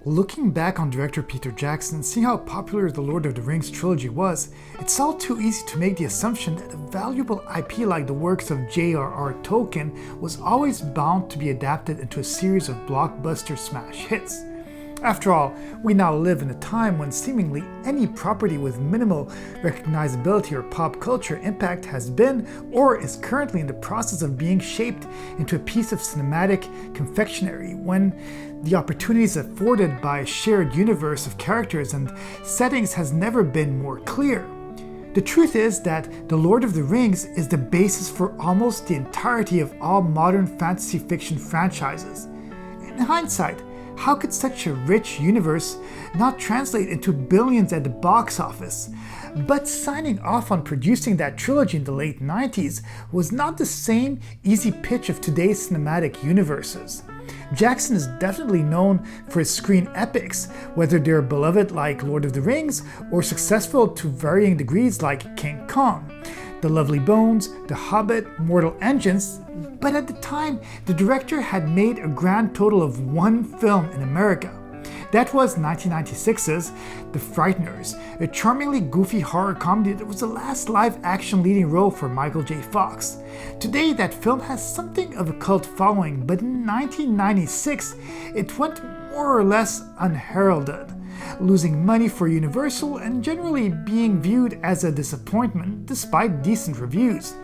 Looking back on director Peter Jackson, seeing how popular the Lord of the Rings trilogy was, it's all too easy to make the assumption that a valuable IP like the works of J.R.R. Tolkien was always bound to be adapted into a series of blockbuster smash hits. After all, we now live in a time when seemingly any property with minimal recognizability or pop culture impact has been or is currently in the process of being shaped into a piece of cinematic confectionery, when the opportunities afforded by a shared universe of characters and settings has never been more clear. The truth is that The Lord of the Rings is the basis for almost the entirety of all modern fantasy fiction franchises. In hindsight, how could such a rich universe not translate into billions at the box office? But signing off on producing that trilogy in the late 90s was not the same easy pitch of today's cinematic universes. Jackson is definitely known for his screen epics, whether they're beloved like Lord of the Rings or successful to varying degrees like King Kong, The Lovely Bones, The Hobbit, Mortal Engines. But at the time, the director had made a grand total of one film in America. That was 1996's The Frighteners, a charmingly goofy horror comedy that was the last live-action leading role for Michael J. Fox. Today, that film has something of a cult following, but in 1996, it went more or less unheralded, losing money for Universal and generally being viewed as a disappointment despite decent reviews.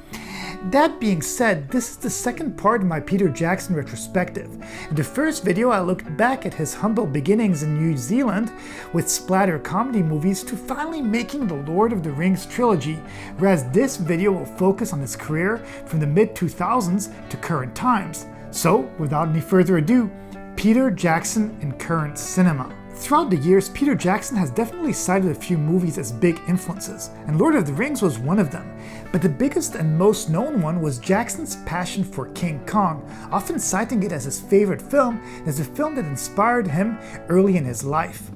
That being said, this is the second part of my Peter Jackson retrospective. In the first video, I looked back at his humble beginnings in New Zealand with splatter comedy movies to finally making the Lord of the Rings trilogy, whereas this video will focus on his career from the mid-2000s to current times. So, without any further ado, Peter Jackson in current cinema. Throughout the years, Peter Jackson has definitely cited a few movies as big influences, and Lord of the Rings was one of them. But the biggest and most known one was Jackson's passion for King Kong, often citing it as his favorite film and as a film that inspired him early in his life.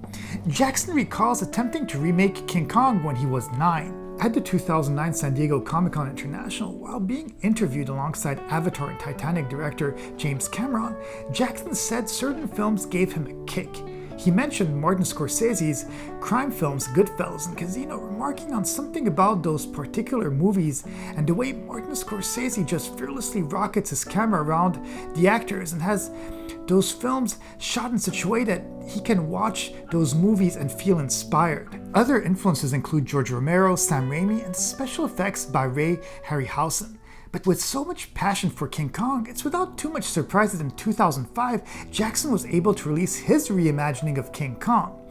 Jackson recalls attempting to remake King Kong when he was 9. At the 2009 San Diego Comic-Con International, while being interviewed alongside Avatar and Titanic director James Cameron, Jackson said certain films gave him a kick. He mentioned Martin Scorsese's crime films Goodfellas and Casino, remarking on something about those particular movies and the way Martin Scorsese just fearlessly rockets his camera around the actors and has those films shot in such a way that he can watch those movies and feel inspired. Other influences include George Romero, Sam Raimi, and special effects by Ray Harryhausen. But with so much passion for King Kong, it's without too much surprise that in 2005, Jackson was able to release his reimagining of King Kong.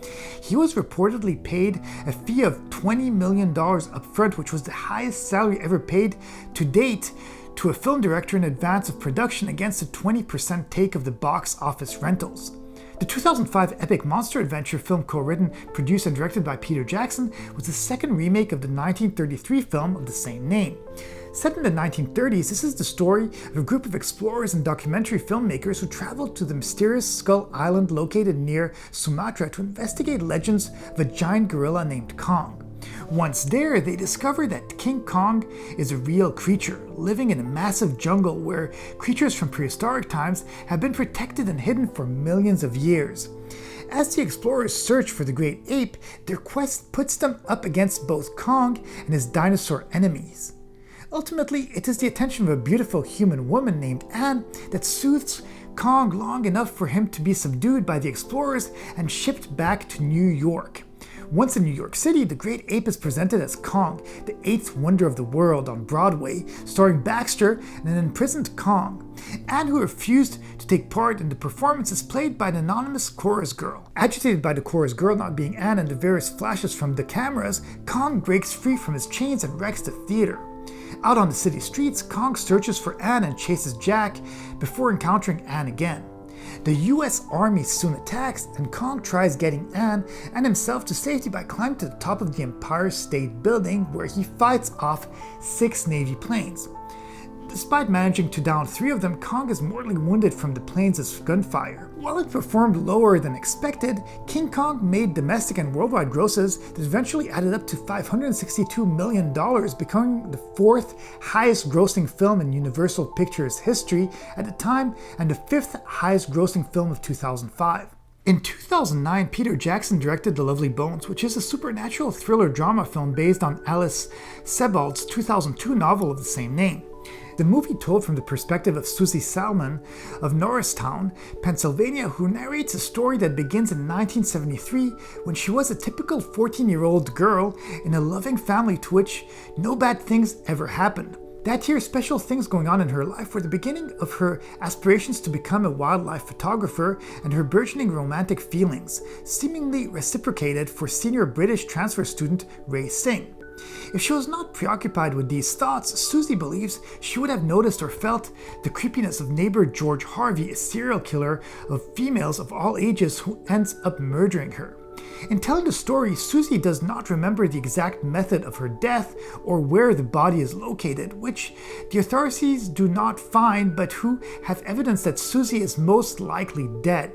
He was reportedly paid a fee of $20 million upfront, which was the highest salary ever paid to date to a film director in advance of production against a 20% take of the box office rentals. The 2005 epic monster adventure film co-written, produced and directed by Peter Jackson was the second remake of the 1933 film of the same name. Set in the 1930s, this is the story of a group of explorers and documentary filmmakers who traveled to the mysterious Skull Island located near Sumatra to investigate legends of a giant gorilla named Kong. Once there, they discover that King Kong is a real creature, living in a massive jungle where creatures from prehistoric times have been protected and hidden for millions of years. As the explorers search for the great ape, their quest puts them up against both Kong and his dinosaur enemies. Ultimately, it is the attention of a beautiful human woman named Anne that soothes Kong long enough for him to be subdued by the explorers and shipped back to New York. Once in New York City, the great ape is presented as Kong, the eighth wonder of the world on Broadway, starring Baxter and an imprisoned Kong. Anne, who refused to take part in the performance, is played by an anonymous chorus girl. Agitated by the chorus girl not being Anne and the various flashes from the cameras, Kong breaks free from his chains and wrecks the theater. Out on the city streets, Kong searches for Anne and chases Jack before encountering Anne again. The US Army soon attacks, and Kong tries getting Anne and himself to safety by climbing to the top of the Empire State Building, where he fights off 6 Navy planes. Despite managing to down 3 of them, Kong is mortally wounded from the planes' gunfire. While it performed lower than expected, King Kong made domestic and worldwide grosses that eventually added up to $562 million, becoming the 4th highest grossing film in Universal Pictures history at the time and the 5th highest grossing film of 2005. In 2009, Peter Jackson directed The Lovely Bones, which is a supernatural thriller drama film based on Alice Sebald's 2002 novel of the same name. The movie told from the perspective of Susie Salmon of Norristown, Pennsylvania, who narrates a story that begins in 1973 when she was a typical 14-year-old girl in a loving family to which no bad things ever happened. That year, special things going on in her life were the beginning of her aspirations to become a wildlife photographer and her burgeoning romantic feelings, seemingly reciprocated for senior British transfer student Ray Singh. If she was not preoccupied with these thoughts, Susie believes she would have noticed or felt the creepiness of neighbor George Harvey, a serial killer of females of all ages who ends up murdering her. In telling the story, Susie does not remember the exact method of her death or where the body is located, which the authorities do not find, but who have evidence that Susie is most likely dead.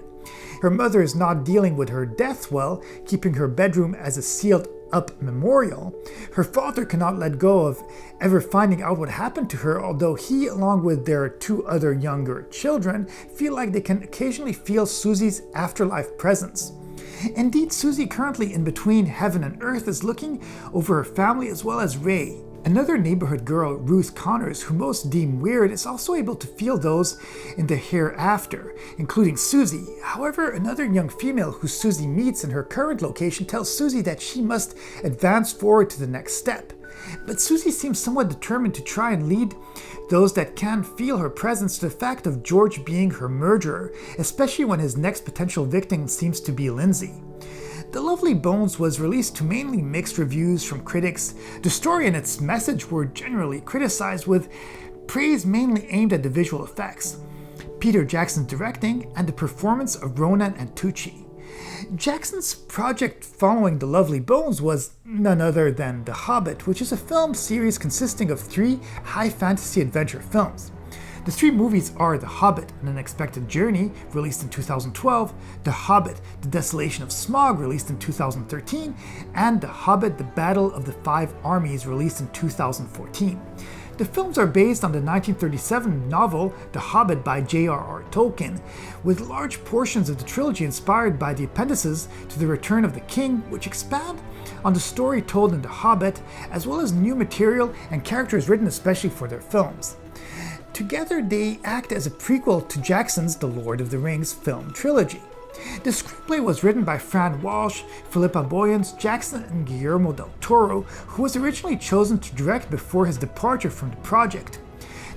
Her mother is not dealing with her death well, keeping her bedroom as a sealed up memorial. Her father cannot let go of ever finding out what happened to her, although he, along with their two other younger children, feel like they can occasionally feel Susie's afterlife presence. Indeed, Susie, currently in between heaven and earth, is looking over her family as well as Ray. Another neighborhood girl, Ruth Connors, who most deem weird, is also able to feel those in the hereafter, including Susie. However, another young female who Susie meets in her current location tells Susie that she must advance forward to the next step. But Susie seems somewhat determined to try and lead those that can feel her presence to the fact of George being her murderer, especially when his next potential victim seems to be Lindsay. The Lovely Bones was released to mainly mixed reviews from critics. The story and its message were generally criticized, with praise mainly aimed at the visual effects, Peter Jackson's directing, and the performance of Ronan and Tucci. Jackson's project following The Lovely Bones was none other than The Hobbit, which is a film series consisting of 3 high fantasy adventure films. The 3 movies are The Hobbit, An Unexpected Journey, released in 2012, The Hobbit, The Desolation of Smaug, released in 2013, and The Hobbit, The Battle of the Five Armies, released in 2014. The films are based on the 1937 novel The Hobbit by J.R.R. Tolkien, with large portions of the trilogy inspired by the appendices to The Return of the King, which expand on the story told in The Hobbit, as well as new material and characters written especially for their films. Together, they act as a prequel to Jackson's The Lord of the Rings film trilogy. The screenplay was written by Fran Walsh, Philippa Boyens, Jackson, and Guillermo del Toro, who was originally chosen to direct before his departure from the project.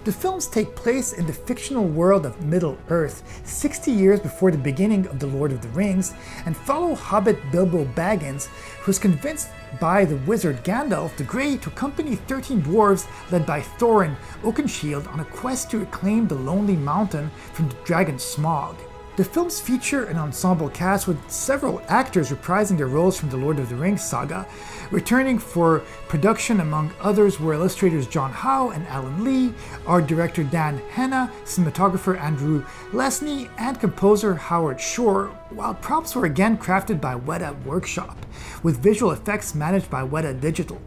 The films take place in the fictional world of Middle-earth, 60 years before the beginning of The Lord of the Rings, and follow Hobbit Bilbo Baggins, who is convinced by the wizard Gandalf the Grey to accompany 13 dwarves led by Thorin Oakenshield on a quest to reclaim the Lonely Mountain from the dragon Smaug. The films feature an ensemble cast with several actors reprising their roles from the Lord of the Rings saga. Returning for production among others were illustrators John Howe and Alan Lee, art director Dan Hanna, cinematographer Andrew Lesney, and composer Howard Shore, while props were again crafted by Weta Workshop, with visual effects managed by Weta Digital.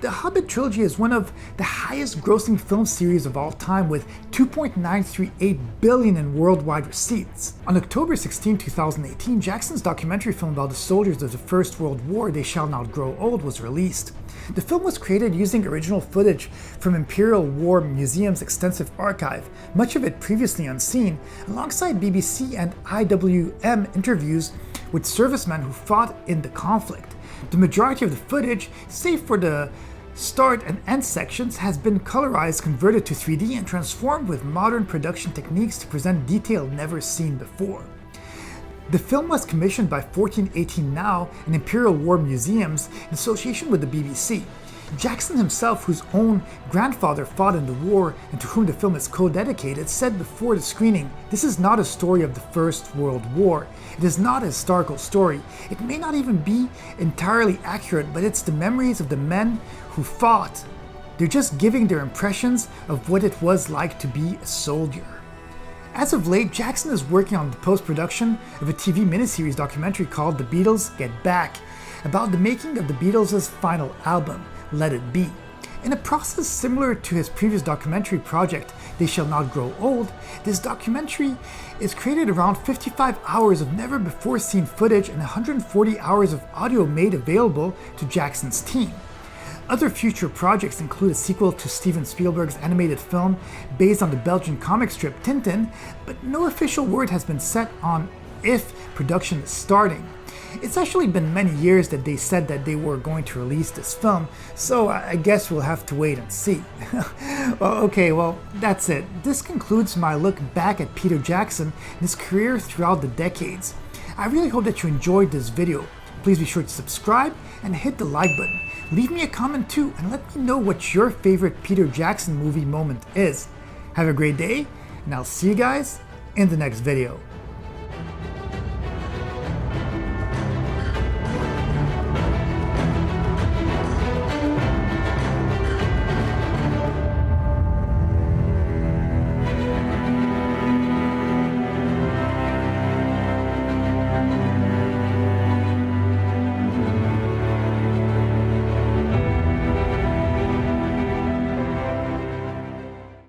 The Hobbit trilogy is one of the highest grossing film series of all time, with $2.938 billion in worldwide receipts. On October 16, 2018, Jackson's documentary film about the soldiers of the First World War, They Shall Not Grow Old, was released. The film was created using original footage from Imperial War Museum's extensive archive, much of it previously unseen, alongside BBC and IWM interviews with servicemen who fought in the conflict. The majority of the footage, save for the start and end sections, has been colorized, converted to 3D, and transformed with modern production techniques to present detail never seen before. The film was commissioned by 1418 Now and Imperial War Museums in association with the BBC. Jackson himself, whose own grandfather fought in the war and to whom the film is co-dedicated, said before the screening, "This is not a story of the First World War. It is not a historical story. It may not even be entirely accurate, but it's the memories of the men who fought. They're just giving their impressions of what it was like to be a soldier." As of late, Jackson is working on the post-production of a TV miniseries documentary called The Beatles Get Back, about the making of the Beatles' final album, Let It Be. In a process similar to his previous documentary project, They Shall Not Grow Old, this documentary is created around 55 hours of never-before-seen footage and 140 hours of audio made available to Jackson's team. Other future projects include a sequel to Steven Spielberg's animated film based on the Belgian comic strip Tintin, but no official word has been set on if production is starting. It's actually been many years that they said that they were going to release this film, so I guess we'll have to wait and see. Well, that's it. This concludes my look back at Peter Jackson and his career throughout the decades. I really hope that you enjoyed this video. Please be sure to subscribe and hit the like button. Leave me a comment too and let me know what your favorite Peter Jackson movie moment is. Have a great day, and I'll see you guys in the next video.